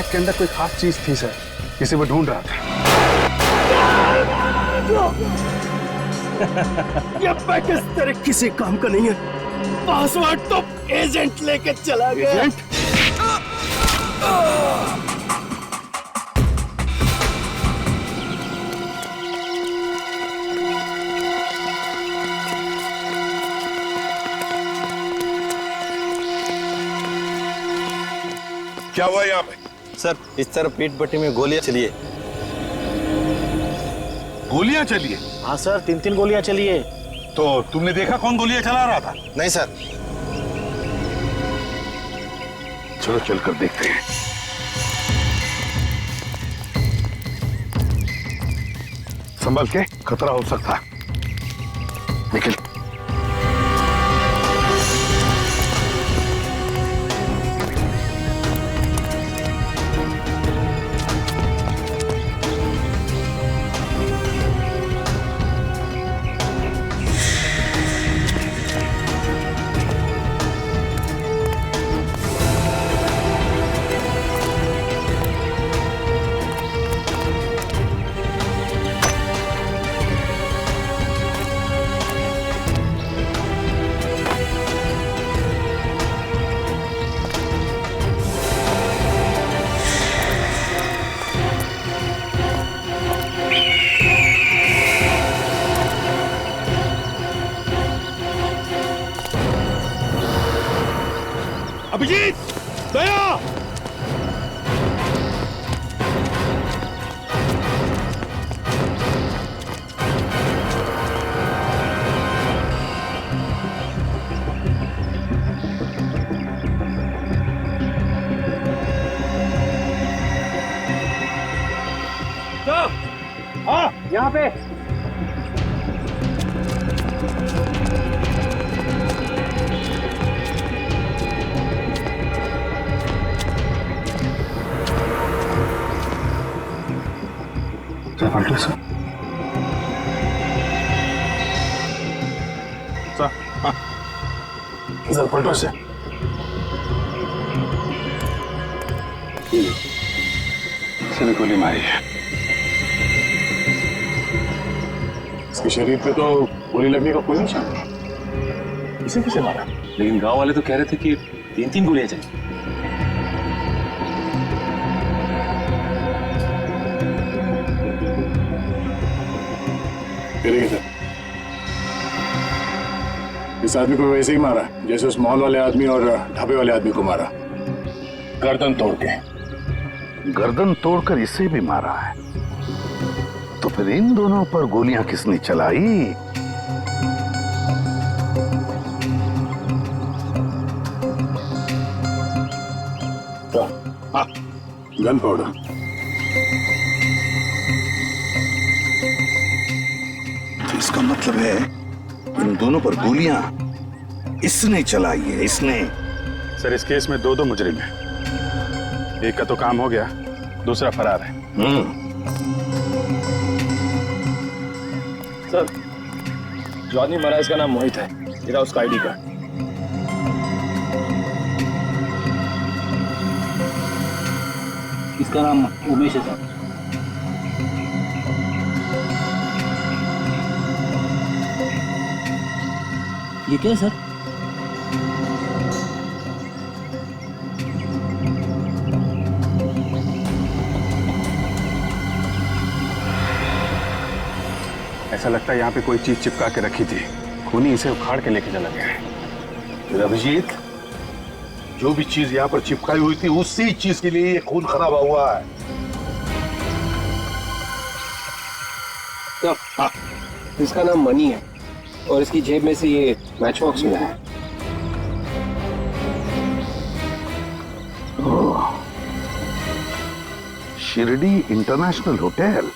Bag के अंदर कोई खास चीज थी सर, जिसे वो ढूंढ रहा था। ये बैग इस तरह किसी काम का नहीं है। पासवर्ड तो एजेंट लेके चला गया। एजेंट? क्या हुआ यहाँ पे? सर इस तरफ पीठ पट्टी में गोलियां चली है। गोलियां चली है? हाँ सर, 3 गोलियां चली है। तो तुमने देखा कौन गोलियां चला रहा था? नहीं सर। चलो चलकर देखते हैं। संभल के, खतरा हो सकता है। निकल। अभिजीत, दया! हाँ, यहाँ पे। पलटो सर। सर, हाँ। सर पलटो से। इसने गोली मारी है। इसके शरीर पे तो गोली लगने का कोई निशान नहीं। इसे किसे मारा? लेकिन गांव वाले तो कह रहे थे कि 3 गोलियां चली। इस आदमी को वैसे ही मारा जैसे उस मॉल वाले आदमी और ढाबे वाले आदमी को मारा, गर्दन तोड़ के। गर्दन तोड़कर इसे भी मारा है, तो फिर इन दोनों पर गोलियां किसने चलाई? हाँ, गन पाउडर। तो इसका मतलब है इन दोनों पर गोलियां इसने चलाई है, इसने। सर इस केस में 2 मुजरिम हैं। एक का तो काम हो गया, दूसरा फरार है। सर, जॉनी मरा, इसका नाम मोहित है। मेरा उसका आईडी कार्ड। इसका नाम उमेश है सर। ये क्या है सर? ऐसा लगता है यहाँ पे कोई चीज चिपका के रखी थी, खूनी इसे उखाड़ के लेके चला गया है। अभिजीत, जो भी चीज यहाँ पर चिपकाई हुई थी उसी चीज के लिए ये खून खराब हुआ है। हाँ, इसका नाम मनी है और इसकी जेब में से ये मैच बॉक्स मिला है। Shirdi international hotel.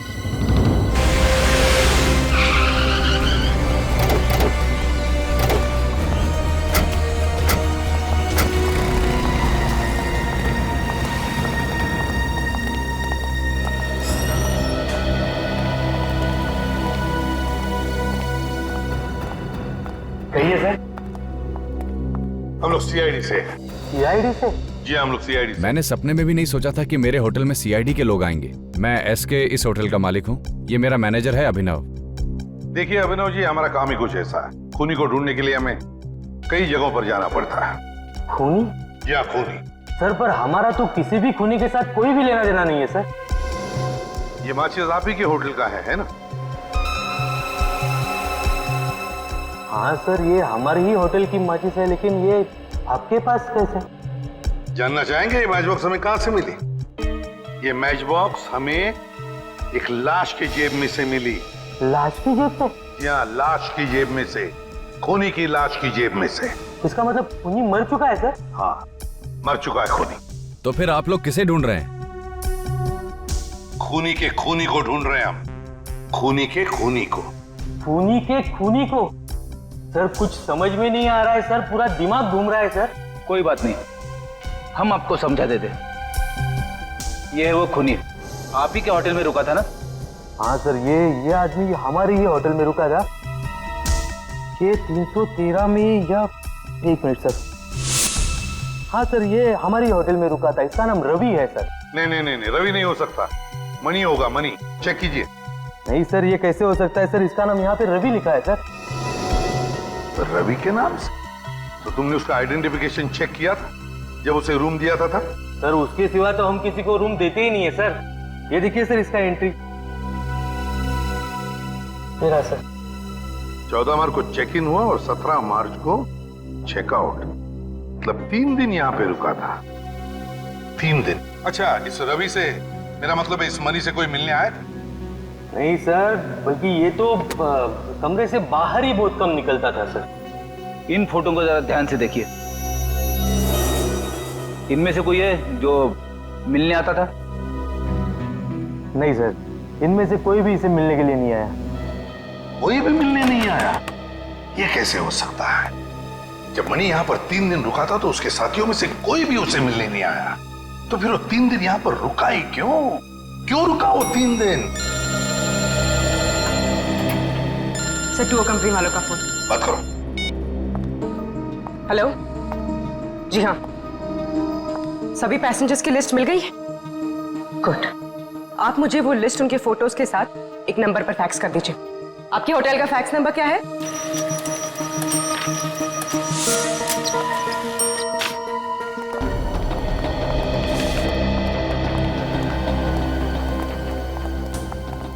हम लोग सीआईडी से। सीआईडी से? जी हम लोग सीआईडी। मैंने सपने में भी नहीं सोचा था कि मेरे होटल में सीआईडी के लोग आएंगे। मैं एसके इस होटल का मालिक हूँ। ये मेरा मैनेजर है अभिनव। देखिए अभिनव जी, हमारा काम ही कुछ ऐसा है। खूनी को ढूंढने के लिए हमें कई जगहों पर जाना पड़ता है। खूनी? जी हाँ, खूनी। सर पर हमारा तो किसी भी खूनी के साथ कोई भी लेना देना नहीं है सर। ये माचिस आप ही के होटल का है ना? हाँ सर, ये हमारे ही होटल की माचिस है, लेकिन ये आपके पास कैसे? जानना चाहेंगे ये मैच बॉक्स हमें कहां से मिली? ये मैच बॉक्स हमें एक लाश की जेब में से मिली। लाश की जेब से? जी हाँ, लाश की जेब में से, खूनी की लाश की जेब में से। इसका मतलब खूनी मर चुका है सर? हाँ, मर चुका है खूनी। तो फिर आप लोग किसे ढूंढ रहे हैं? खूनी के खूनी को ढूंढ रहे हैं हम। खूनी के खूनी को। खूनी के खूनी को? सर कुछ समझ में नहीं आ रहा है सर, पूरा दिमाग घूम रहा है सर। कोई बात नहीं, हम आपको समझा देते। ये है वो खूनी, आप ही के होटल में रुका था ना? हाँ सर, ये आदमी हमारे ही होटल में रुका था। ये 313 में, या एक मिनट सर। हाँ सर, ये हमारे होटल में रुका था। इसका नाम रवि है सर। नहीं नहीं नहीं, रवि नहीं हो सकता, मणि होगा, मणि। चेक कीजिए। नहीं सर, ये कैसे हो सकता है सर? इसका नाम यहाँ पे रवि लिखा है सर। रवि के नाम से? तो तुमने उसका आइडेंटिफिकेशन चेक किया था जब उसे रूम दिया था? सर उसके सिवा तो हम किसी को रूम देते ही नहीं है सर। ये देखिए सर, इसका एंट्री मेरा सर। 14 मार्च को चेक इन हुआ और 17 मार्च को चेकआउट। मतलब 3 दिन यहाँ पे रुका था। 3 दिन। अच्छा, इस रवि से, मेरा मतलब है इस मनी से कोई मिलने आया था? नहीं सर, बल्कि ये तो कमरे से बाहर ही बहुत कम निकलता था सर। इन फोटो को जरा ध्यान से देखिए। इनमें से कोई है जो मिलने आता था? नहीं सर, इनमें से कोई भी इसे मिलने के लिए नहीं आया। कोई भी मिलने नहीं आया? ये कैसे हो सकता है? जब मणि यहाँ पर 3 दिन रुका था तो उसके साथियों में से कोई भी उसे मिलने नहीं आया। तो फिर वो 3 दिन यहाँ पर रुका ही क्यों? क्यों रुका वो 3 दिन? सर, टूर कंपनी वालों का फोन। बात करो। हेलो। जी हाँ, सभी पैसेंजर्स की लिस्ट मिल गई है? गुड। आप मुझे वो लिस्ट उनके फोटोज के साथ एक नंबर पर फैक्स कर दीजिए। आपके होटल का फैक्स नंबर क्या है?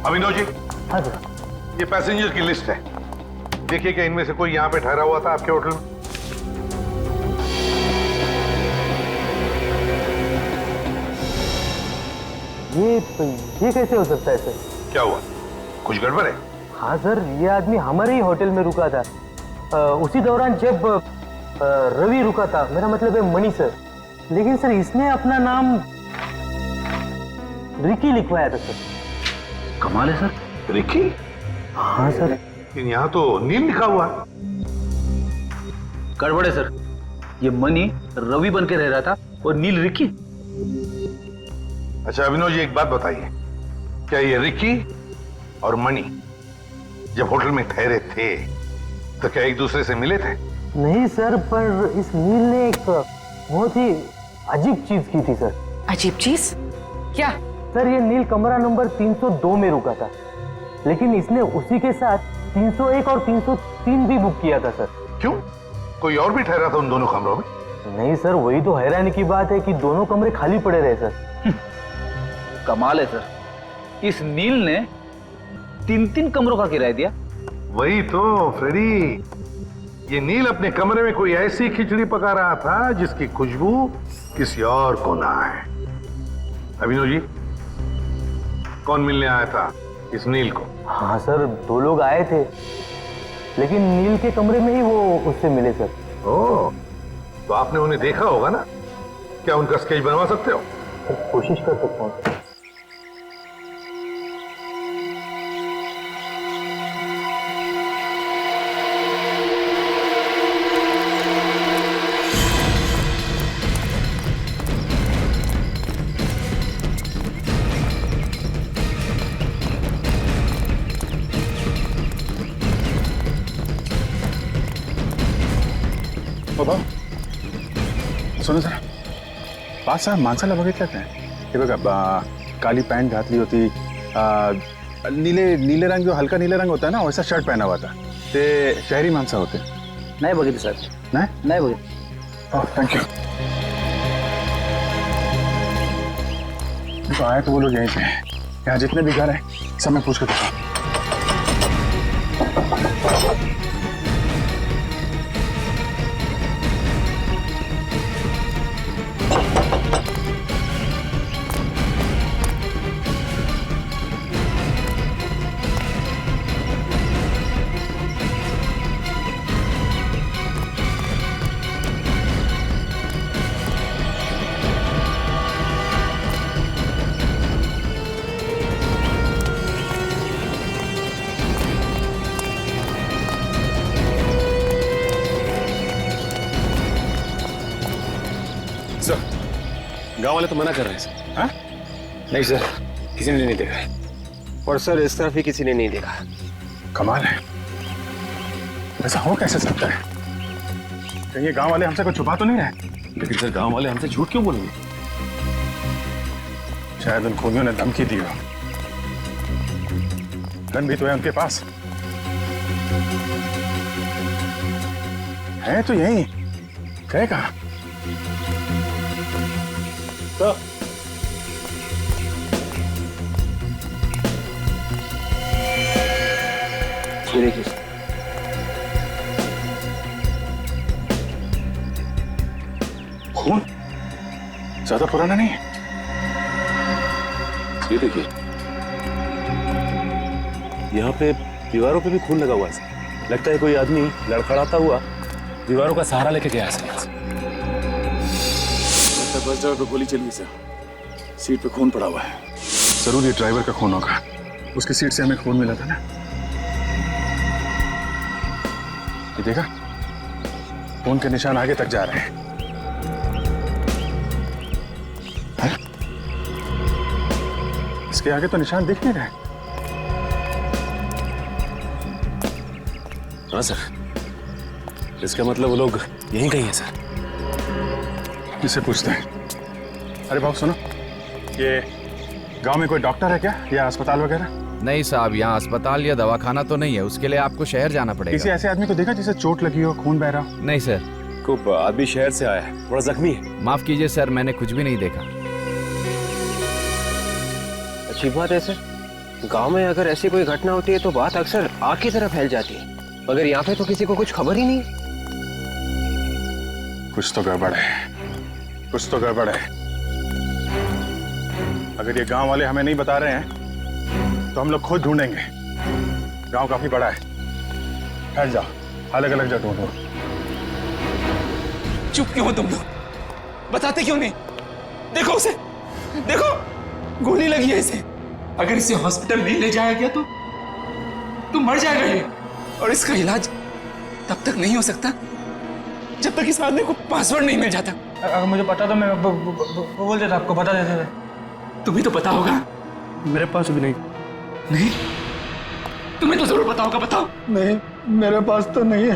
अभिनव जी। हाँ सर। ये पैसेंजर की लिस्ट है। देखिए क्या इनमें से कोई यहाँ पे ठहरा हुआ था आपके होटल में? ये कैसे हो सकता है सर? क्या हुआ? कुछ गड़बड़ है? हाँ सर, ये आदमी हमारे ही होटल में रुका था। उसी दौरान जब रवि रुका था, मेरा मतलब है मणि सर। लेकिन सर इसने अपना नाम रिकी लिखवाया था सर। कमाल है सर। रिकी? हाँ सर। लेकिन यहाँ तो नील लिखा हुआ है। गड़बड़ है सर, ये मनी रवि बन के रह रहा था और नील रिकी। अच्छा अभिनव जी, एक बात बताइए, क्या ये रिकी और मणि जब होटल में ठहरे थे तो क्या एक दूसरे से मिले थे? नहीं सर, पर इस नील ने एक बहुत ही अजीब चीज की थी सर। अजीब चीज? क्या? सर ये नील कमरा नंबर 302 में रुका था, लेकिन इसने उसी के साथ 301 और 303 भी बुक किया था सर। क्यों? कोई और भी ठहरा था उन दोनों कमरों में? नहीं सर, वही तो हैरानी की बात है कि दोनों कमरे खाली पड़े रहे सर। कमाल है सर, इस नील ने 3 कमरों का किराया दिया। वही तो फ्रेडी, ये नील अपने कमरे में कोई ऐसी खिचड़ी पका रहा था जिसकी खुशबू किसी और को ना आए। अभिनव जी, कौन मिलने आया था इस नील को? हाँ सर, 2 लोग आए थे, लेकिन नील के कमरे में ही वो उससे मिले सर। ओह, तो आपने उन्हें देखा होगा ना? क्या उनका स्केच बनवा सकते हो? कोशिश कर सकता हूँ। बाबा सुनो जरा, पाच-सहा माणसाला बघितलं काय? हे बघा, काली पैंट घातली होती, नीले रंग, जो हल्का नीले रंग होता है ना, वैसा शर्ट पहना हुआ था. ते शहरी माणसं होते. नाही बघितलं सर. नाही बघितलं. ओह, थैंक यू. तो आए तो वो लोग यहीं पे. यहाँ जितने भी घर हैं सब मैं पूछ कर देखता हूँ. गांव वाले तो मना कर रहे हैं सर. हाँ? नहीं सर, किसी ने नहीं देखा. और सर इस तरफ भी किसी ने नहीं देखा. कमाल है, ऐसा हो कैसे सकता है? कहीं ये गांव वाले हमसे कुछ छुपा तो नहीं रहे? लेकिन सर गांव वाले हमसे झूठ क्यों बोलेंगे? शायद उन खूनियों ने धमकी दी हो. गन भी तो है उनके पास. है तो यही, गए कहाँ? तो देखिए खून ज्यादा पुराना नहीं है. ये देखिए, यहाँ पे दीवारों पे भी खून लगा हुआ है. लगता है कोई आदमी लड़खड़ाता हुआ दीवारों का सहारा लेके गया है सर. बस ड्राइवर पे गोली चली सर. सीट पे खून पड़ा हुआ है. जरूर ये ड्राइवर का खून होगा. उसकी सीट से हमें खून मिला था ना. ये देखा, खून के निशान आगे तक जा रहे हैं. इसके आगे तो निशान दिख नहीं रहे. हाँ सर, इसका मतलब वो लोग यहीं कहीं है सर. किससे पूछते हैं? अरे बाबू सुनो, ये गांव में कोई डॉक्टर है क्या, या अस्पताल वगैरह? नहीं साहब, यहाँ अस्पताल या दवाखाना तो नहीं है. उसके लिए आपको शहर जाना किसी पड़ेगा. ऐसे आदमी को देखा जिसे चोट लगी हो, खून बह रहा हो? नहीं सर. को आदमी शहर से आया है, थोड़ा जख्मी है. माफ कीजिए सर, मैंने कुछ भी नहीं देखा. अच्छी बात है सर. गांव में अगर ऐसी कोई घटना होती है तो बात अक्सर आग की तरह फैल जाती है. मगर यहाँ पे तो किसी को कुछ खबर ही नहीं. कुछ तो गड़बड़ है, कुछ तो गड़बड़ है. अगर ये गांव वाले हमें नहीं बता रहे हैं तो हम लोग खुद ढूंढेंगे. गांव काफी बड़ा है. ठहर जाओ, अलग अलग जगह ढूंढो. चुप क्यों हो तुम लोग? बताते क्यों नहीं? देखो उसे, देखो, गोली लगी है इसे. अगर इसे हॉस्पिटल नहीं ले जाया गया तो मर जाएगा ये. और इसका इलाज तब तक नहीं हो सकता जब तक इस आदमी को पासवर्ड नहीं मिल जाता. अगर मुझे पता तो मैं बोल देता, आपको बता देते थे. तुम्हें तो पता होगा. मेरे पास भी नहीं. नहीं, तुम्हें तो जरूर पता होगा. बताओ. नहीं, मेरे पास तो नहीं है.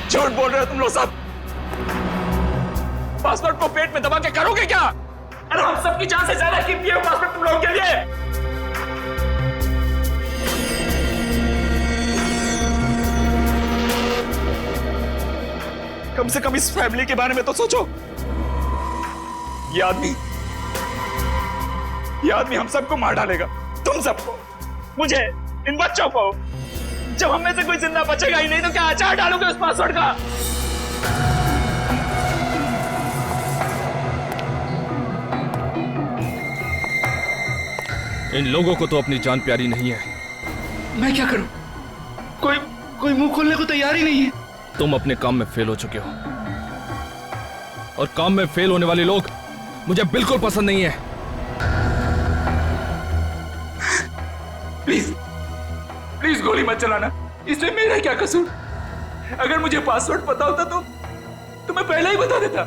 झूठ बोल रहे हो तुम लोग सब. पासवर्ड को पेट में दबा के करोगे क्या? अरे हम सबकी जान से ज्यादा कीमती है पासवर्ड तुम लोगों के लिए. कम से कम इस फैमिली के बारे में तो सोचो. ये आदमी हम सबको मार डालेगा. तुम सबको, मुझे, इन बच्चों को. जब हम में से कोई जिंदा बचेगा ही नहीं तो क्या अचार डालोगे उस पासवर्ड का? इन लोगों को तो अपनी जान प्यारी नहीं है. मैं क्या करूं? कोई मुंह खोलने को तैयार ही नहीं है. तुम अपने काम में फेल हो चुके हो, और काम में फेल होने वाले लोग मुझे बिल्कुल पसंद नहीं है. प्लीज गोली मत चलाना. इसमें मेरा क्या कसूर? अगर मुझे पासवर्ड पता होता तो मैं पहले ही बता देता.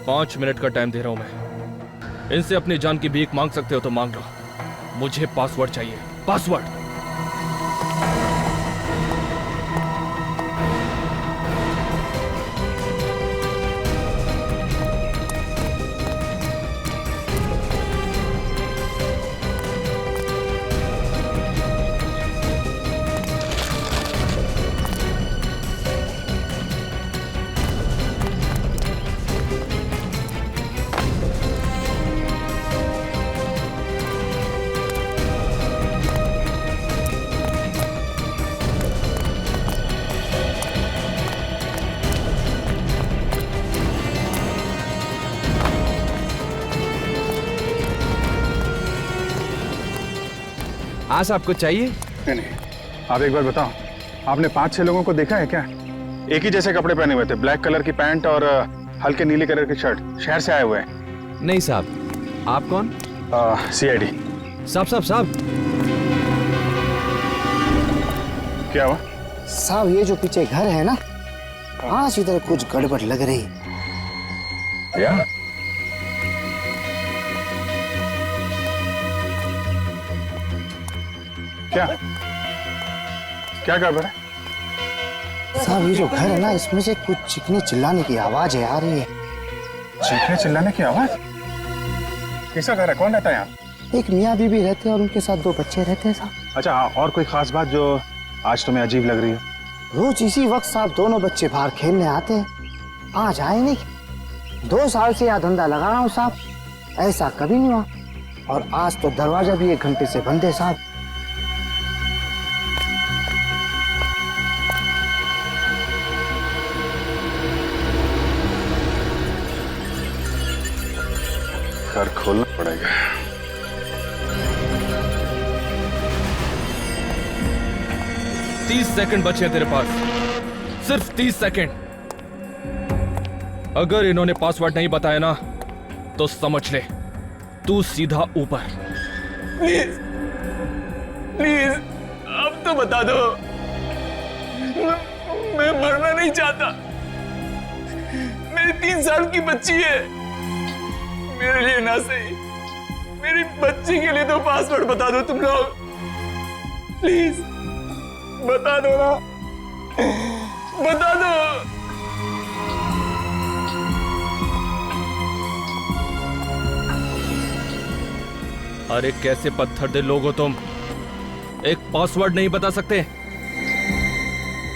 5 मिनट का टाइम दे रहा हूं मैं. इनसे अपनी जान की भीख मांग सकते हो तो मांग लो. मुझे पासवर्ड चाहिए. पासवर्ड. हाँ साहब, कुछ चाहिए? नहीं, आप एक बार बताओ, आपने 5-6 लोगों को देखा है क्या? एक ही जैसे कपड़े पहने हुए थे, ब्लैक कलर की पैंट और हल्के नीले कलर की शर्ट, शहर से आए हुए हैं। नहीं साहब। आप कौन? CID। साहब। क्या हुआ? साहब ये जो पीछे घर है ना, आज इधर कुछ गड़बड़ लग रही। क्या? क्या गड़बड़ है? साहब ये जो घर है ना, इसमें से कुछ चीखने चिल्लाने की आवाज आ रही है। चीखने चिल्लाने की आवाज? किसका घर है? कौन रहता है यहाँ? एक मियाँ बीबी रहते हैं और उनके साथ 2 बच्चे रहते हैं साहब। अच्छा, और कोई खास बात जो आज तुम्हें अजीब लग रही है? रोज इसी वक्त साहब दोनों बच्चे बाहर खेलने आते हैं, आज आए नहीं। 2 साल से यह धंधा लगा रहा हूँ साहब, ऐसा कभी नहीं हुआ। और आज तो दरवाजा भी 1 घंटे से बंद है साहब। घर खोलना पड़ेगा। तीस सेकंड बचे हैं तेरे पास, सिर्फ 30 सेकंड। अगर इन्होंने पासवर्ड नहीं बताया ना तो समझ ले तू सीधा ऊपर। प्लीज प्लीज अब तो बता दो, मैं मरना नहीं चाहता। मेरी 3 साल की बच्ची है, मेरे लिए ना सही मेरी बच्ची के लिए तो पासवर्ड बता दो तुम लोग, प्लीज बता दो ना, बता दो। अरे कैसे पत्थर दिल लोग हो तुम, एक पासवर्ड नहीं बता सकते?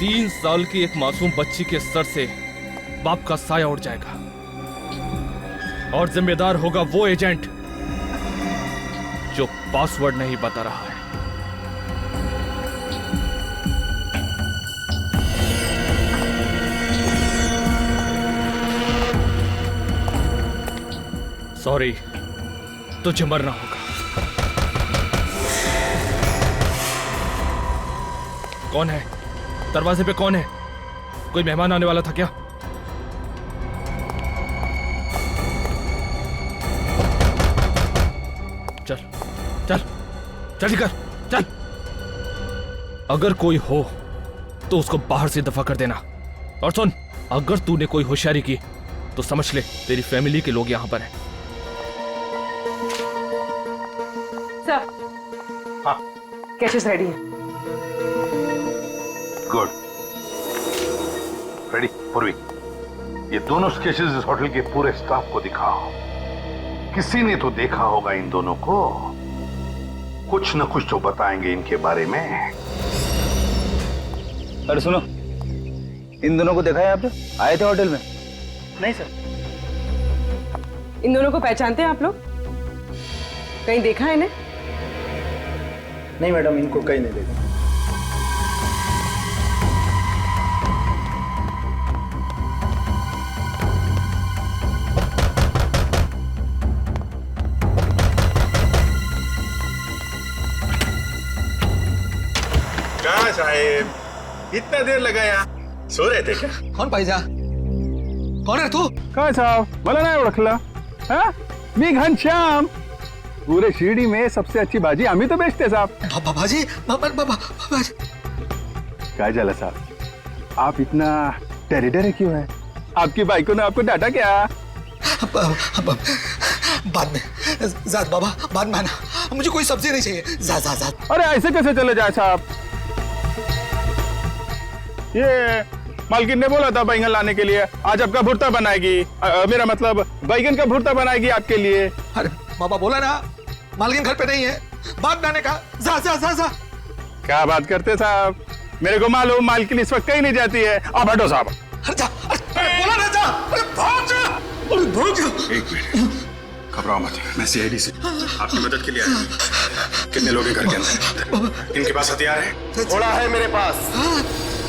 3 साल की एक मासूम बच्ची के सर से बाप का साया उड़ जाएगा और जिम्मेदार होगा वो एजेंट जो पासवर्ड नहीं बता रहा है। सॉरी, तुझे मरना होगा। कौन है? दरवाजे पे कौन है? कोई मेहमान आने वाला था क्या? चल चल जल्दी कर, चल। अगर कोई हो तो उसको बाहर से दफा कर देना। और सुन, अगर तूने कोई होशियारी की तो समझ ले तेरी फैमिली के लोग यहां पर हैं। सर, हाँ कैशेस रेडी है। गुड। रेडी पूर्वी, ये दोनों स्केचेस इस होटल के पूरे स्टाफ को दिखाओ। किसी ने तो देखा होगा इन दोनों को, कुछ न कुछ तो बताएंगे इनके बारे में। अरे सुनो, इन दोनों को देखा है आपने? आए थे होटल में? नहीं सर। इन दोनों को पहचानते हैं आप लोग? कहीं देखा है इन्हें? नहीं मैडम, इनको कहीं नहीं देखा। क्या साहेब, इतना देर लगाया? सो रहे थे क्या? कौन भाईजा? कौन है तू? काय साहब, मला नाही ओळखलं? हाँ? मी घनश्याम, पूरे शिरडी में सबसे अच्छी भाजी आम्ही तो बेचते साहब। भाजी काय झालं साहब, आप इतना टेरिडर क्यों है? आपकी बाइको ने आपको डांटा क्या? बाद में जात बाबा, बाद में आना, मुझे कोई सब्जी नहीं चाहिए। जा। अरे ऐसे कैसे चले जाए साहब? ये मालकिन ने बोला था बैंगन लाने के लिए, आज आपका भुर्ता बनाएगी। मेरा मतलब बैंगन का भुर्ता बनाएगी आपके लिए। अरे बाबा बोला ना, मालकिन घर पे नहीं है, बाद में आने का। जा। क्या बात करते साहब, मेरे को मालूम मालकिन इस वक्त कहीं नहीं जाती है। आप हटो साहब। अरे जा, अरे बोला ना जा, अरे भाग जा। एक मिनट, घबराओ मत, मैं CID से आपकी मदद के लिए आया हूं। कितने लोग हैं घर के अंदर? इनके पास हथियार है? थोड़ा है मेरे पास।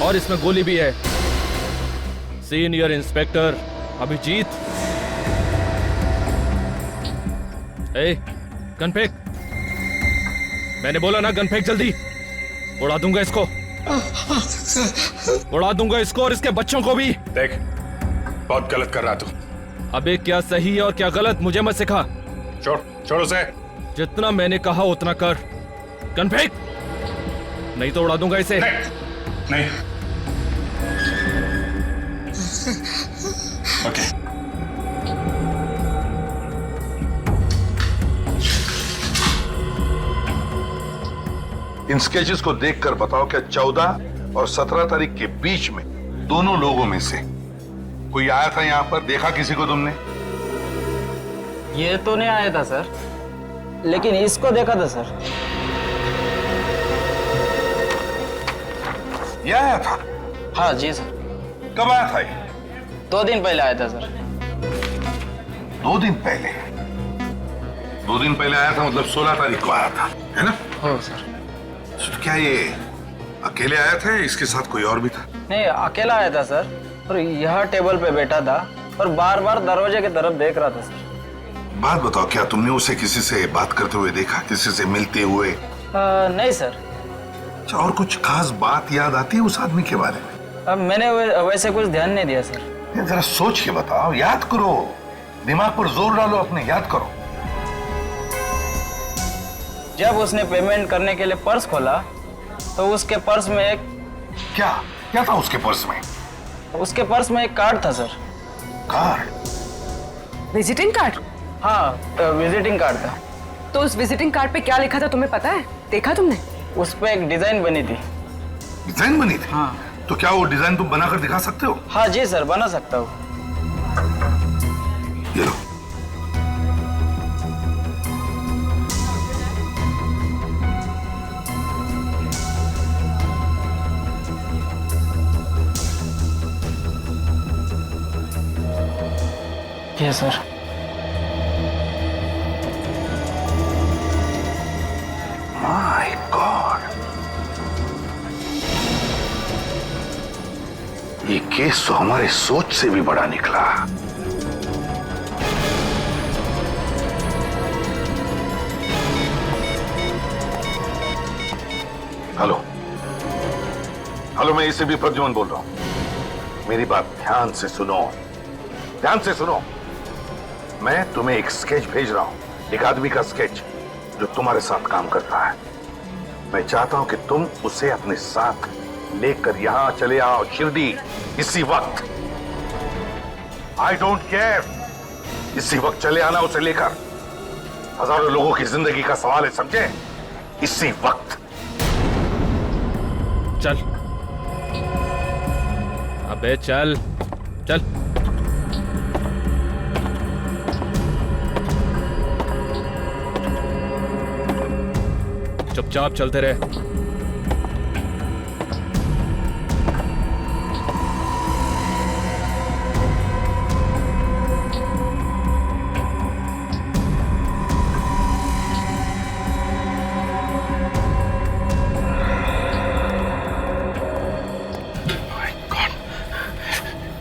और इसमें गोली भी है। Senior inspector Abhijeet. ए, गन फेंक। मैंने बोला ना गन फेंक जल्दी, उड़ा दूंगा इसको, उड़ा दूंगा इसको और इसके बच्चों को भी। देख, बहुत गलत कर रहा तू। अबे क्या सही है और क्या गलत मुझे मत सिखा। छोड़ उसे। जितना मैंने कहा उतना कर। गन फेंक, नहीं तो उड़ा दूंगा इसे। नहीं। ओके। इन स्केचेस को देखकर बताओ क्या 14 और 17 तारीख के बीच में दोनों लोगों में से कोई आया था यहां पर? देखा किसी को तुमने? ये तो नहीं आया था सर, लेकिन इसको देखा था सर। ये आया था? हाँ जी सर। कब आया था ये? 2 दिन पहले आया था सर। 2 दिन पहले? 2 दिन पहले आया था मतलब 16 तारीख को आया था, है ना? हो सर। तो क्या ये अकेले आया था, इसके साथ कोई और भी था? नहीं, अकेला आया था सर, और यह टेबल पे बैठा था और बार बार दरवाजे की तरफ देख रहा था सर। बात बताओ, क्या तुमने उसे किसी से बात करते हुए देखा, किसी से मिलते हुए? नहीं सर। अच्छा, और कुछ खास बात याद आती है उस आदमी के बारे में? मैंने वैसे कुछ ध्यान नहीं दिया सर। जरा सोच के बताओ, याद करो, दिमाग पर जोर डालो अपने, याद करो। जब उसने पेमेंट करने के लिए पर्स खोला तो उसके पर्स में एक क्या था उसके पर्स में? उसके पर्स में एक कार्ड था सर। कार्ड? Visiting card? हाँ, विजिटिंग कार्ड था। तो उस विजिटिंग कार्ड पे क्या लिखा था तुम्हें पता है? देखा तुमने? उस पे एक डिजाइन बनी थी। डिजाइन बनी थी? हाँ। तो क्या वो डिजाइन तुम बनाकर दिखा सकते हो? हाँ जी सर, बना सकता हूँ। ये लो। ये सर। माय गॉड, ये केस तो हमारे सोच से भी बड़ा निकला। हेलो हेलो, मैं इसे भी प्रद्युमन बोल रहा हूं। मेरी बात ध्यान से सुनो, ध्यान से सुनो। मैं तुम्हें एक स्केच भेज रहा हूं, एक आदमी का स्केच जो तुम्हारे साथ काम करता है। मैं चाहता हूं कि तुम उसे अपने साथ लेकर यहां चले आओ, शिरडी, इसी वक्त। आई डोंट केयर, इसी वक्त चले आना उसे लेकर। हजारों लोगों की जिंदगी का सवाल है, समझे? इसी वक्त चल। अबे चल चल। चुपचाप चलते रहे।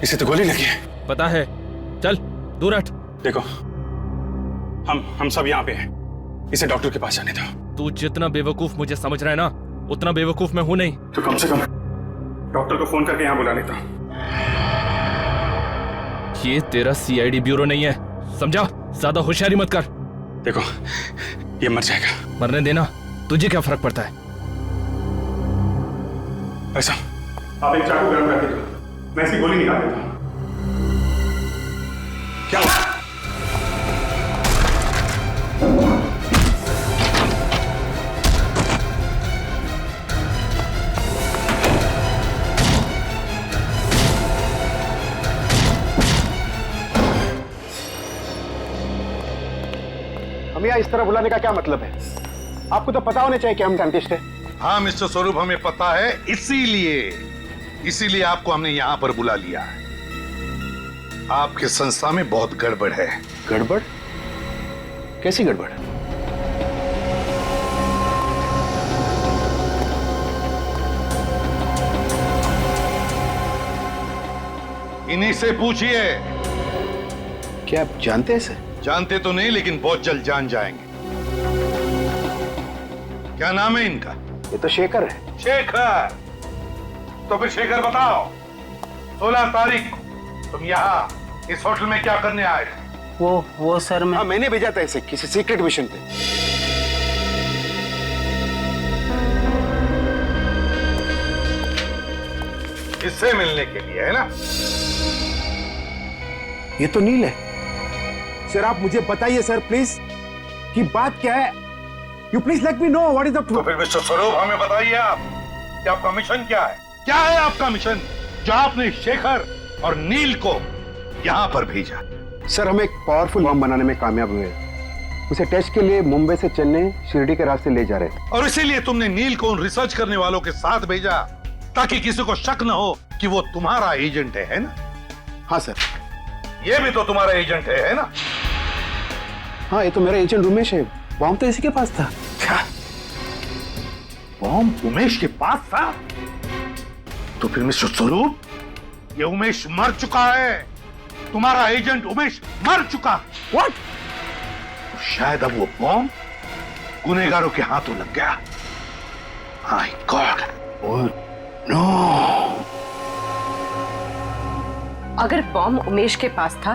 इसे तो गोली लगी है। पता है, चल दूर हट। देखो, हम सब यहाँ पे हैं। इसे डॉक्टर के पास जाने दो। तू जितना बेवकूफ मुझे समझ रहा है ना, उतना बेवकूफ मैं हूं नहीं। तो कम से कम डॉक्टर को फोन करके यहाँ बुला लेता। ये तेरा सीआईडी ब्यूरो नहीं है, समझा? ज्यादा होशियारी मत कर। देखो, ये मर जाएगा। मरने देना, तुझे क्या फर्क पड़ता है? ऐसा, आप एक चाकू गर्म करके दो, मैं इसकी गोली निकाल देता हूं। क्या हुआ? हमें यहाँ इस तरह बुलाने का क्या मतलब है? आपको तो पता होना चाहिए कि हम डेंटिस्ट हैं। हाँ मिस्टर स्वरूप, हमें पता है, इसीलिए आपको हमने यहां पर बुला लिया है। आपके संस्था में बहुत गड़बड़ है। गड़बड़? कैसी गड़बड़? इन्हीं से पूछिए। क्या आप जानते हैं इसे? जानते तो नहीं, लेकिन बहुत जल्द जान जाएंगे। क्या नाम है इनका? ये तो शेखर है। शेखर? तो फिर शेखर बताओ, 16 तारीख को तुम यहाँ इस होटल में क्या करने आए? वो सर मैं मैंने भेजा था इसे किसी सीक्रेट मिशन पे। इससे मिलने के लिए, है ना? ये तो नील है। सर आप मुझे बताइए सर प्लीज कि बात क्या है। You please let me know what is the तो फिर मिस्टर स्वरूप हमें बताइए आप कि आपका मिशन क्या है? क्या है आपका मिशन जो आपने शेखर और नील को यहाँ पर भेजा? सर हम एक पावरफुल बम बनाने में कामयाब हुए। उसे टेस्ट के लिए मुंबई से चेन्नई शिरडी के रास्ते ले जा रहे हैं। और इसीलिए तुमने नील को उन रिसर्च करने वालों के साथ भेजा ताकि किसी को शक न हो कि वो तुम्हारा एजेंट है ना? हाँ सर। ये भी तो तुम्हारा एजेंट है ना? हाँ ये तो मेरा एजेंट उमेश है। बॉम्ब तो इसी के पास था। क्या बॉम्ब उमेश के पास था? तो फिर मिस्टर स्वरूप, ये उमेश मर चुका है। तुम्हारा एजेंट उमेश मर चुका। व्हाट? तो शायद अब वो बॉम्ब गुनहगारों के हाथों लग गया। My God. नो। अगर बॉम्ब उमेश के पास था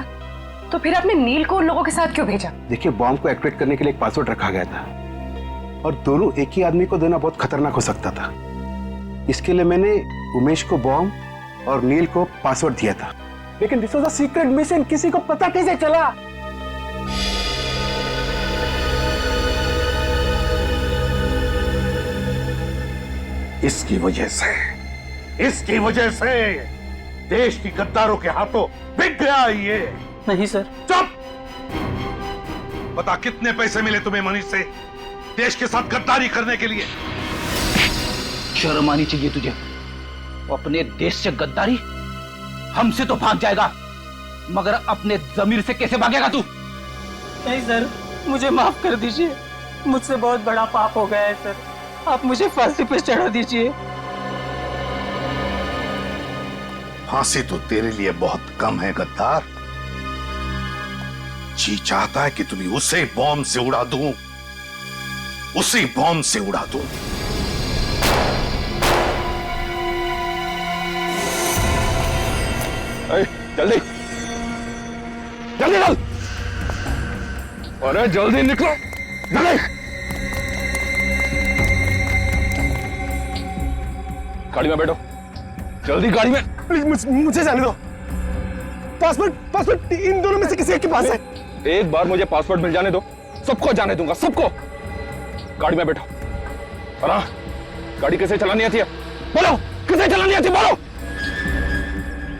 तो फिर आपने नील को उन लोगों के साथ क्यों भेजा? देखिए बॉम्ब को एक्टिवेट करने के लिए एक पासवर्ड रखा गया था और दोनों एक ही आदमी को देना बहुत खतरनाक हो सकता था। इसके लिए मैंने उमेश को बॉम्ब और नील को पासवर्ड दिया था। लेकिन this was a secret mission, किसी को पता कैसे चला? इसकी वजह से देश की गद्दारों के हाथों बिक गया ये। नहीं सर। चुप! बता कितने पैसे मिले तुम्हें मनीष से देश के साथ गद्दारी करने के लिए? शर्म आनी चाहिए तुझे। अपने देश से गद्दारी? हमसे तो भाग जाएगा, मगर अपने जमीर से कैसे भागेगा तू? नहीं सर, मुझे माफ कर दीजिए। मुझसे बहुत बड़ा पाप हो गया है सर। आप मुझे फांसी पे चढ़ा दीजिए। फांसी तो तेरे लिए बहुत कम है गद्दार। जी चाहता है कि तुम्हें उसे बॉम्ब से उड़ा दूं, उसी बॉम्ब से उड़ा दूं। जल्दी जल्दी चल। अरे जल्दी निकलो, जल्दी। गाड़ी में बैठो, जल्दी गाड़ी में। प्लीज मुझे जाने दो। पासपोर्ट इन दोनों में से किसी एक के पास है। एक बार मुझे पासपोर्ट मिल जाने दो, सबको जाने दूंगा, सबको। गाड़ी में बैठो। और हाँ, गाड़ी कैसे चलानी आती है? बोलो, कैसे चलानी आती है? बोलो।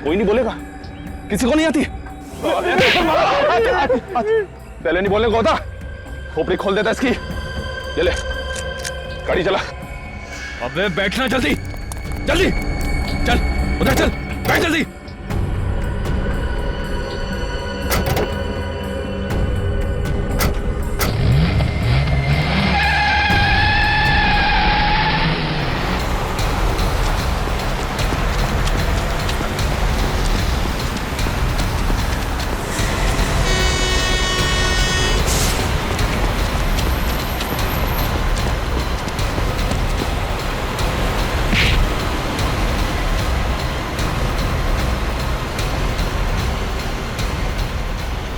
कोई नहीं बोलेगा, किसी को नहीं आती। पहले नहीं बोलने को होता, खोपड़ी खोल देता इसकी। ये ले, गाड़ी चला। अबे बैठना जल्दी, जल्दी चल, उधर चल, बैठ जल्दी।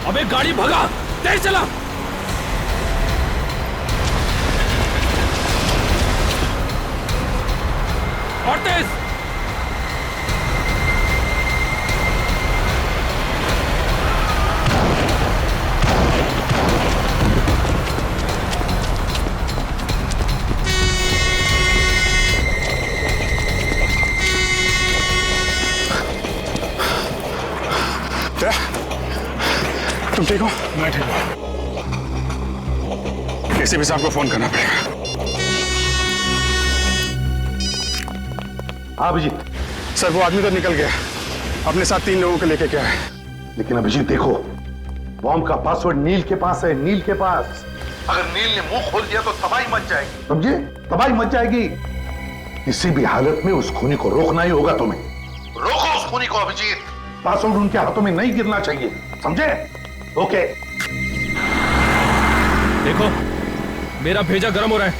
अबे गाड़ी भगा, तेज चला। और तेज। तुम ठीक हो? मैं ठीक हूँ। एसीपी साहब को फोन करना पड़ेगा। अभिजीत सर, वो आदमी तो निकल गया, अपने साथ 3 लोगों को लेके क्या है। लेकिन अभिजीत देखो, बॉम्ब का पासवर्ड नील के पास है, नील के पास। अगर नील ने मुंह खोल दिया तो तबाही मच जाएगी, समझे? तबाही मच जाएगी। किसी भी हालत में उस खूनी को रोकना ही होगा तुम्हें। रोको उस खूनी को अभिजीत। पासवर्ड उनके हाथों में नहीं गिरना चाहिए, समझे? ओके। देखो, मेरा भेजा गर्म हो रहा है,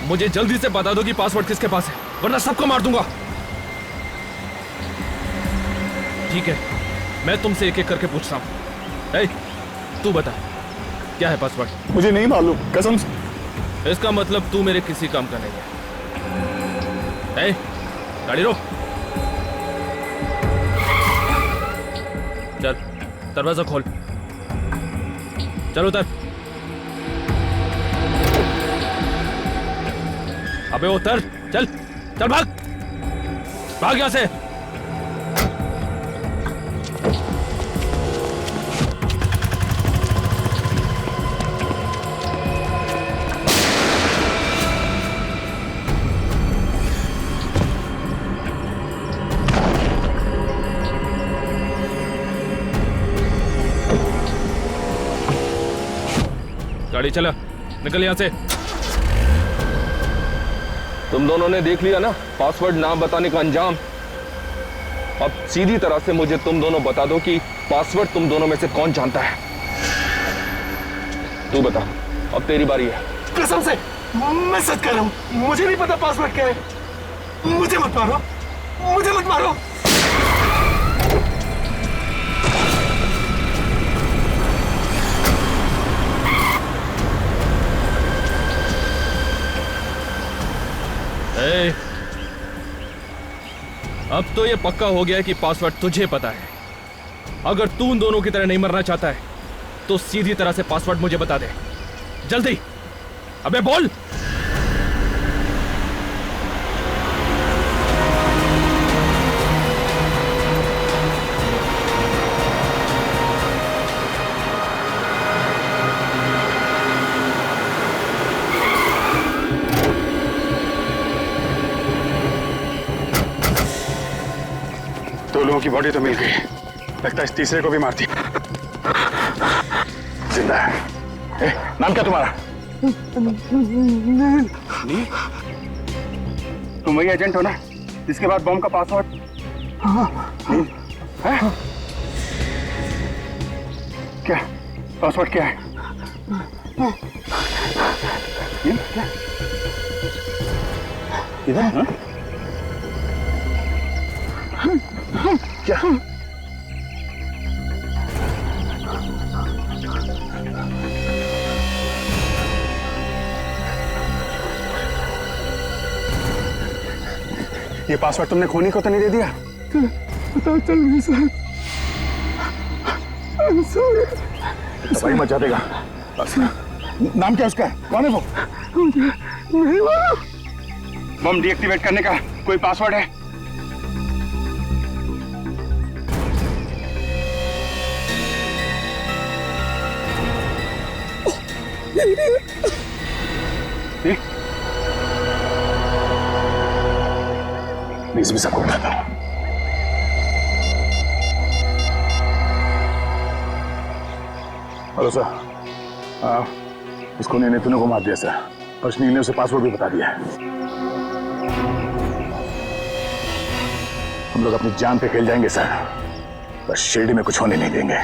मुझे जल्दी से बता दो कि पासवर्ड किसके पास है, वरना सबको मार दूंगा। ठीक है, मैं तुमसे एक एक करके पूछ रहा हूं। ए, तू बता, क्या है पासवर्ड? मुझे नहीं मालूम, कसम से। इसका मतलब तू मेरे किसी काम का नहीं है। ए, गाड़ी रोक। चल, दरवाजा खोल। चल उतर। अबे उतर, चल चल, भाग भाग यहां से। गाड़ी चला, निकल यहां से। तुम दोनों ने देख लिया ना पासवर्ड ना बताने का अंजाम। अब सीधी तरह से मुझे तुम दोनों बता दो कि पासवर्ड तुम दोनों में से कौन जानता है। तू बता, अब तेरी बारी है। कसम से मैं सच कह रहा हूं, मुझे नहीं पता पासवर्ड क्या है। मुझे मत मारो, मुझे मत मारो। ए, अब तो ये पक्का हो गया है कि पासवर्ड तुझे पता है। अगर तू उन दोनों की तरह नहीं मरना चाहता है तो सीधी तरह से पासवर्ड मुझे बता दे, जल्दी। अबे बोल। दो लोगों की बॉडी तो मिल गई, लगता है इस तीसरे को भी मार दिया। जिंदा है। ए, नाम क्या तुम्हारा? नील? तुम वही एजेंट हो ना जिसके बाद बॉम्ब का पासवर्ड? नील, है? क्या पासवर्ड क्या है? नील, क्या? इधर? हाँ? क्या? ये पासवर्ड तुमने खोनी को तो नहीं दे दिया? पता चल गया सर। तबाही मचा देगा। नाम क्या उसका? कौन है वो? बम डीएक्टिवेट करने का कोई पासवर्ड है? मैं इसमें सबको बताता हूँ। हेलो सर, इसको ने तूने को मार दिया सर, और नील ने उसे पासवर्ड भी बता दिया है। हम लोग अपनी जान पे खेल जाएंगे सर, पर शिरडी में कुछ होने नहीं देंगे।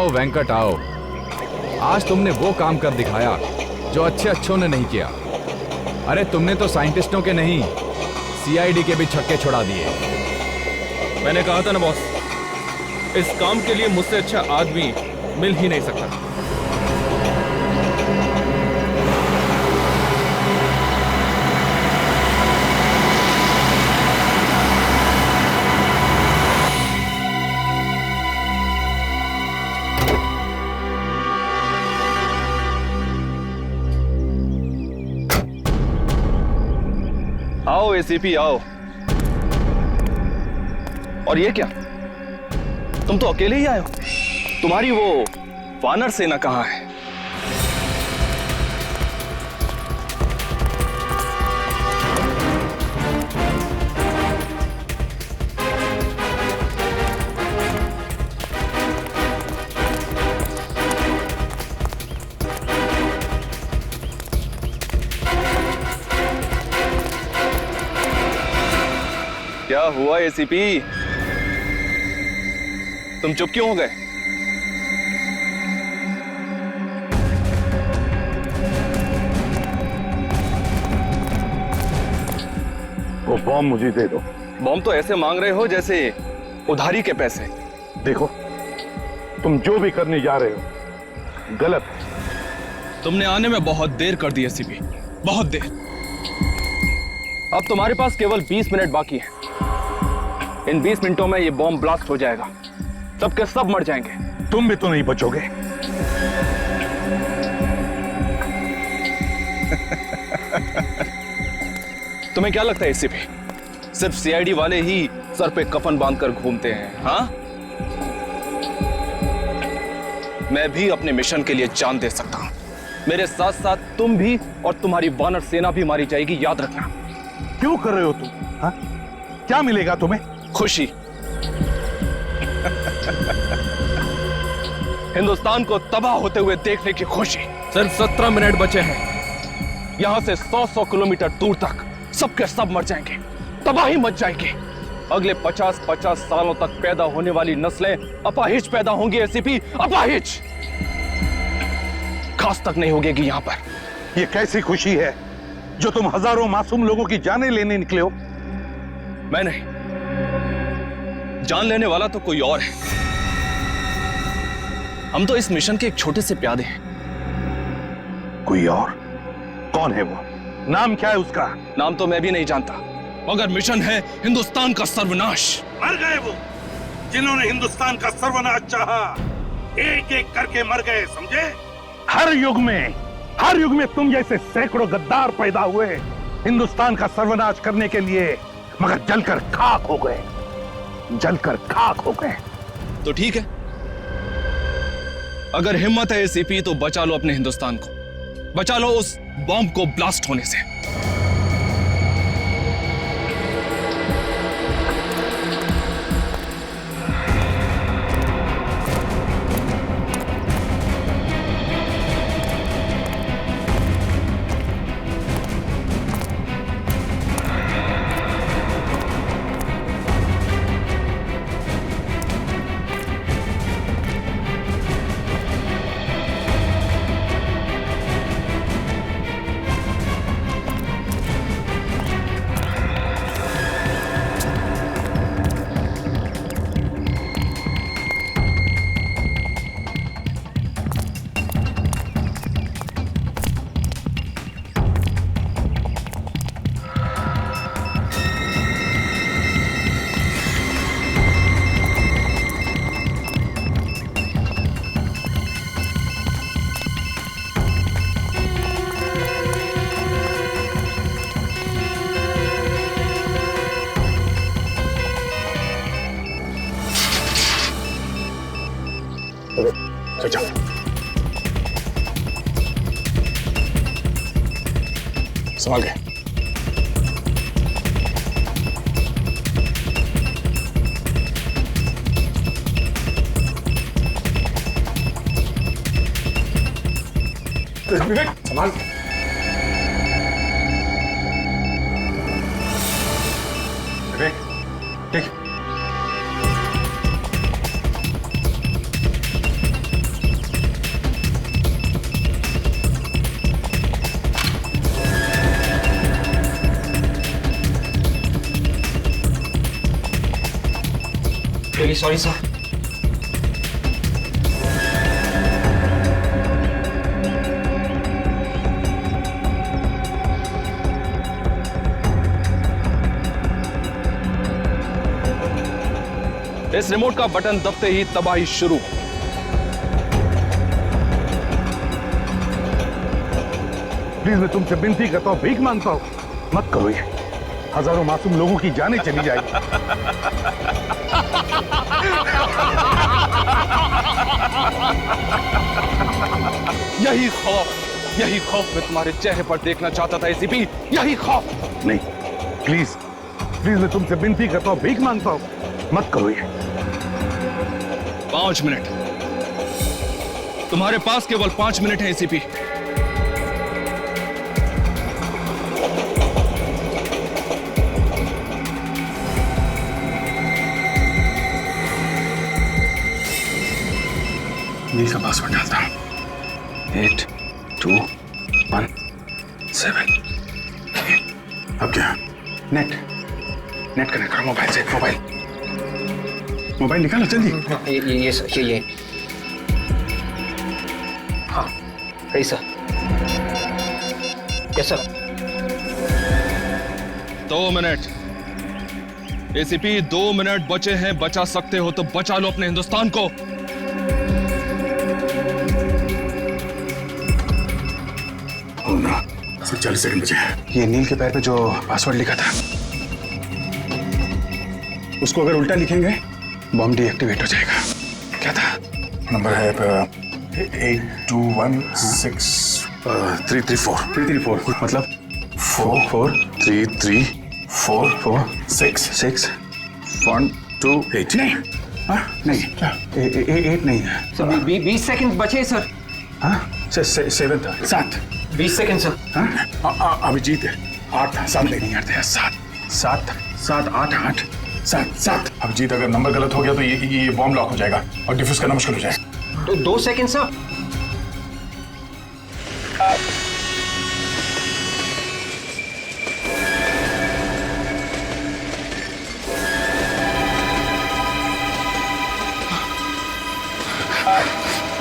आओ वेंकट आओ। आज तुमने वो काम कर दिखाया जो अच्छों ने नहीं किया। अरे तुमने तो साइंटिस्टों के नहीं, सीआईडी के भी छक्के छुड़ा दिए। मैंने कहा था ना बॉस, इस काम के लिए मुझसे अच्छा आदमी मिल ही नहीं सकता। आओ एसीपी आओ। और ये क्या, तुम तो अकेले ही आए हो? तुम्हारी वो वानर सेना कहाँ है? क्या हुआ एसीपी, तुम चुप क्यों हो गए? वो बॉम्ब मुझे दे दो। बॉम्ब तो ऐसे मांग रहे हो जैसे उधारी के पैसे। देखो, तुम जो भी करने जा रहे हो गलत है। तुमने आने में बहुत देर कर दी एसीपी, बहुत देर। अब तुम्हारे पास केवल 20 मिनट बाकी है। इन 20 मिनटों में ये बॉम्ब ब्लास्ट हो जाएगा, सबके सब मर जाएंगे। तुम भी तो नहीं बचोगे। तुम्हें क्या लगता है एसीपी, सिर्फ सीआईडी वाले ही सर पे कफन बांधकर घूमते हैं? हाँ, मैं भी अपने मिशन के लिए जान दे सकता हूं। मेरे साथ साथ तुम भी और तुम्हारी वानर सेना भी मारी जाएगी, याद रखना। क्यों कर रहे हो तुम? हाँ? क्या मिलेगा तुम्हें? खुशी। हिंदुस्तान को तबाह होते हुए देखने की खुशी। सिर्फ 17 मिनट बचे हैं। यहां से 100 किलोमीटर दूर तक सबके सब मर जाएंगे, तबाही मच जाएगी। अगले 50 सालों तक पैदा होने वाली नस्लें अपाहिज पैदा होंगी एसीपी, अपाहिज। खास तक नहीं होगी यहां पर। ये कैसी खुशी है जो तुम हजारों मासूम लोगों की जानें लेने निकले हो? मैं नहीं, जान लेने वाला तो कोई और है। हम तो इस मिशन के एक छोटे से प्यादे हैं। कोई और? कौन है वो? नाम क्या है उसका? नाम तो मैं भी नहीं जानता, मगर मिशन है हिंदुस्तान का सर्वनाश। मर गए वो जिन्होंने हिंदुस्तान का सर्वनाश चाहा, एक एक करके मर गए, समझे? हर युग में तुम जैसे सैकड़ों गद्दार पैदा हुए हिंदुस्तान का सर्वनाश करने के लिए, मगर जलकर खाक हो गए, जलकर खाक हो गए। तो ठीक है, अगर हिम्मत है एसीपी तो बचा लो अपने हिंदुस्तान को, बचा लो उस बॉम्ब को ब्लास्ट होने से। चल संभाल के। विवेक संभाल के। विवेक ठीक। Very sorry sir. इस रिमोट का बटन दबते ही तबाही शुरू। प्लीज मैं तुमसे विनती करता हूँ, भीख मांगता हूँ, मत करो ये। हजारों मासूम लोगों की जानें चली जाएगी। यही खौफ मैं तुम्हारे चेहरे पर देखना चाहता था एसीपी, यही खौफ। नहीं, प्लीज प्लीज मैं तुमसे विनती करता हूँ, भीख मांगता हूँ, मत करो ये। 5 मिनट, तुम्हारे पास केवल 5 मिनट है एसीपी। नील का पासवर्ड डालता हूं। 8 2 1 7। अब क्या? नेट कनेक्ट करो मोबाइल से। मोबाइल निकालो जल्दी। ये हाँ सही sir. Yes sir. 2 minute ACP, 2 minute बचे हैं। बचा सकते हो तो बचा लो अपने हिंदुस्तान को। सिर्फ 40 सेकंड बचे हैं। ये नील के पैर पे जो पासवर्ड लिखा था, उसको अगर उल्टा लिखेंगे बॉम्ब डीएक्टिवेट हो जाएगा। क्या था? नंबर है 8216 मतलब 4433446 नहीं। हाँ नहीं, 8 नहीं है। 20 सेकंड बचे सर। हाँ 7 था। 7 20 सेकंड सर। हाँ अभिजीत 8 था। 7 नहीं यार, 7 8 7। अभिजीत अगर नंबर गलत हो गया तो ये बॉम्ब लॉक हो जाएगा और डिफ्यूज करना मुश्किल हो जाएगा। तो 2 सेकंड सर।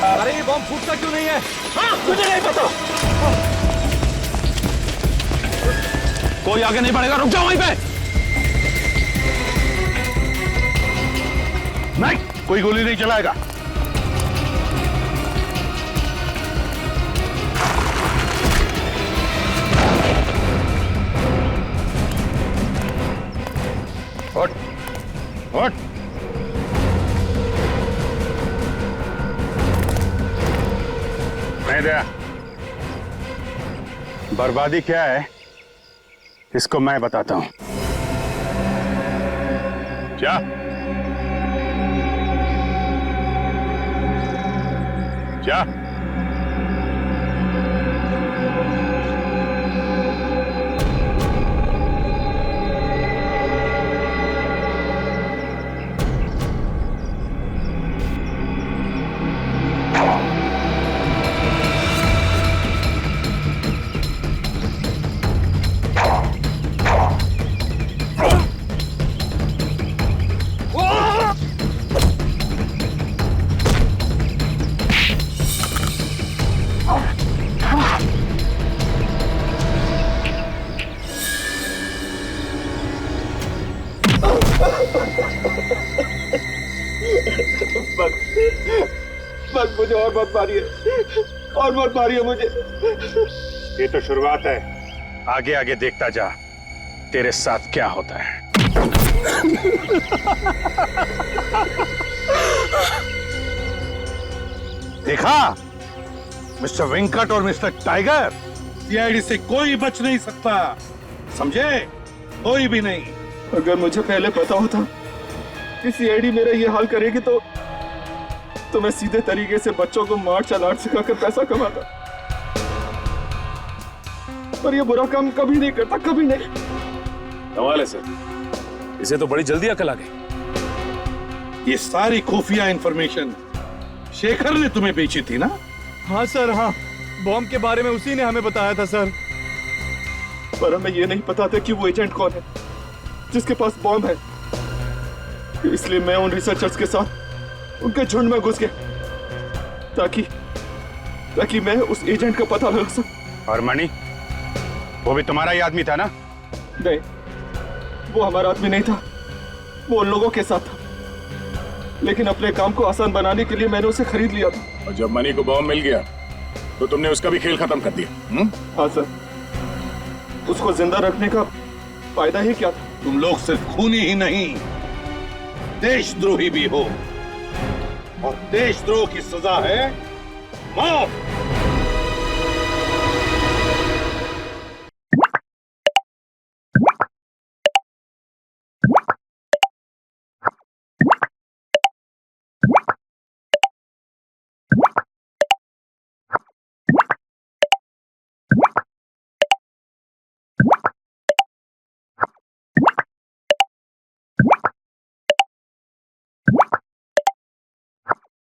अरे ये बॉम्ब फूटता क्यों नहीं है? हाँ, मुझे नहीं पता। कोई आगे नहीं बढ़ेगा, रुक जाओ वहीं पे। नहीं, कोई गोली नहीं चलाएगा। उठ। नहीं दया, बर्बादी क्या है इसको मैं बताता हूं। क्या? क्या? बस मुझे और मत मारिए, और मत मारिए मुझे। ये तो शुरुआत है, आगे आगे देखता जा तेरे साथ क्या होता है। देखा मिस्टर वेंकट और मिस्टर टाइगर, सीआईडी से कोई बच नहीं सकता, समझे? कोई भी नहीं। अगर मुझे पहले पता होता कि सीआईडी मेरा ये हाल करेगी तो मैं सीधे तरीके से बच्चों को मार्शल आर्ट सिखाकर पैसा कमाता, पर ये बुरा काम कभी नहीं करता, कभी नहीं। कमाल है सर, इसे तो बड़ी जल्दी अकल आ गई। ये सारी खुफिया इंफॉर्मेशन शेखर ने तुम्हें बेची थी ना? हाँ सर, हाँ, बॉम्ब के बारे में उसी ने हमें बताया था सर। पर हमें ये नहीं पता था कि वो एजेंट कौन है जिसके पास बॉम्ब है। इसलिए मैं उन रिसर्चर्स के साथ उनके झुंड में घुस गया ताकि मैं उस एजेंट का पता लगा सकूं। और मणि, वो भी तुम्हारा ही आदमी था ना? नहीं, वो हमारा आदमी नहीं था, वो उन लोगों के साथ था। लेकिन अपने काम को आसान बनाने के लिए मैंने उसे खरीद लिया था। और जब मनी को बॉम्ब मिल गया तो तुमने उसका भी खेल खत्म कर दिया। हाँ सर, उसको जिंदा रखने का फायदा ही क्या था? तुम लोग सिर्फ खूनी ही नहीं, देशद्रोही भी हो, और देशद्रोह की सजा है मौत।